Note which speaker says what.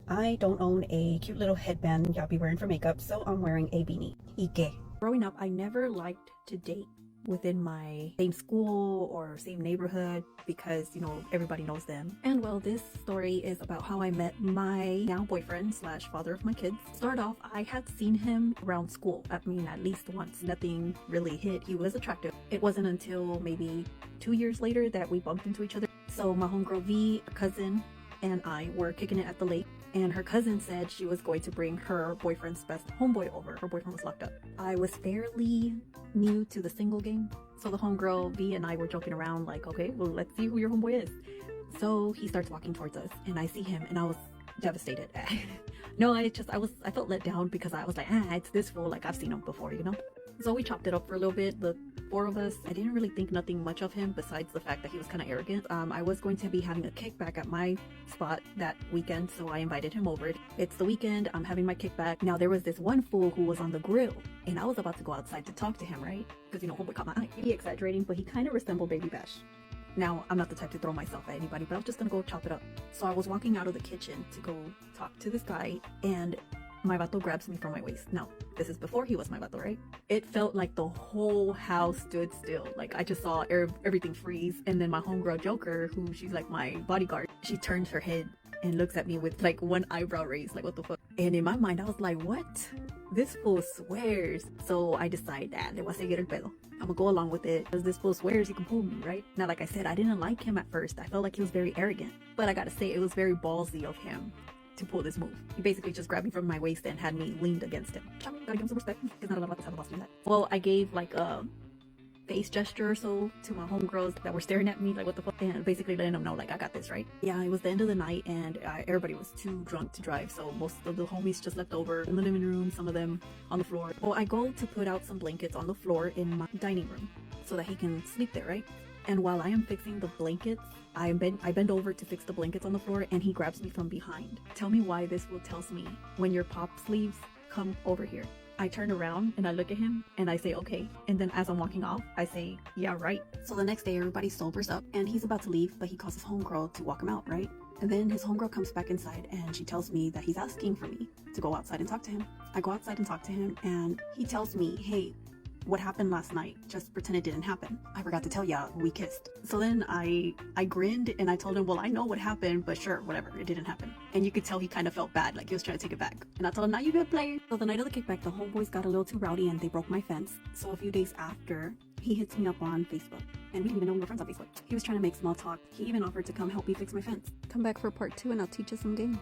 Speaker 1: I don't own a cute little headband y'all be wearing for makeup, so I'm wearing a beanie. Ike. Growing up, I never liked to date within my same school or same neighborhood because, everybody knows them. And well, this story is about how I met my now boyfriend slash father of my kids. Start off, I had seen him around school. I mean, at least once. Nothing really hit. He was attractive. It wasn't until maybe 2 years later that we bumped into each other. So my homegirl V, a cousin, and I were kicking it at the lake, and her cousin said she was going to bring her boyfriend's best homeboy over. Her boyfriend was locked up. I was fairly new to the single game, so the homegirl V and I were joking around like, okay, well, let's see who your homeboy is. So he starts walking towards us, and I see him, and I was devastated. No, I felt let down because I was like, it's this fool, like I've seen him before, So we chopped it up for a little bit, the four of us. I didn't really think nothing much of him besides the fact that he was kind of arrogant. I was going to be having a kickback at my spot that weekend, so I invited him over. It's the weekend, I'm having my kickback. Now there was this one fool who was on the grill, and I was about to go outside to talk to him, right? Because, homeboy caught my eye. He exaggerating, but he kind of resembled Baby Bash. Now, I'm not the type to throw myself at anybody, but I was just gonna go chop it up. So I was walking out of the kitchen to go talk to this guy, and my vato grabs me from my waist. Now, this is before he was my vato, right? It felt like the whole house stood still. Like, I just saw everything freeze. And then my homegirl Joker, who she's like my bodyguard, she turns her head and looks at me with like one eyebrow raised, like, what the fuck? And in my mind, I was like, what? This fool swears. So I decide that le voy a seguir el pedo. I'm gonna go along with it because this fool swears he can pull me, right? Now, like I said, I didn't like him at first. I felt like he was very arrogant, but I gotta say, it was very ballsy of him to pull this move. He basically just grabbed me from my waist and had me leaned against him. Gotta give him some respect, because not a lot of us have a boss do that. Well, I gave like a face gesture or so to my homegirls that were staring at me like, what the fuck, and basically letting them know like, I got this, right? Yeah, it was the end of the night, and everybody was too drunk to drive, so most of the homies just left over in the living room, some of them on the floor. Well, I go to put out some blankets on the floor in my dining room so that he can sleep there, right? And while I am fixing the blankets, I bend over to fix the blankets on the floor, and he grabs me from behind. Tell me why this fool tells me, when your pop leaves, come over here. I turn around and I look at him and I say, okay. And then as I'm walking off, I say, yeah, right. So the next day, everybody sobers up and he's about to leave, but he calls his homegirl to walk him out, right? And then his homegirl comes back inside and she tells me that he's asking for me to go outside and talk to him. I go outside and talk to him, and he tells me, hey, what happened last night, just pretend it didn't happen. I forgot to tell ya, we kissed. So then I grinned and I told him, well, I know what happened, but sure, whatever, it didn't happen. And you could tell he kind of felt bad, like he was trying to take it back. And I told him, now you good player. So the night of the kickback, the homeboys got a little too rowdy and they broke my fence. So a few days after, he hits me up on Facebook. And we didn't even know we were friends on Facebook. He was trying to make small talk. He even offered to come help me fix my fence. Come back for part 2 and I'll teach you some game.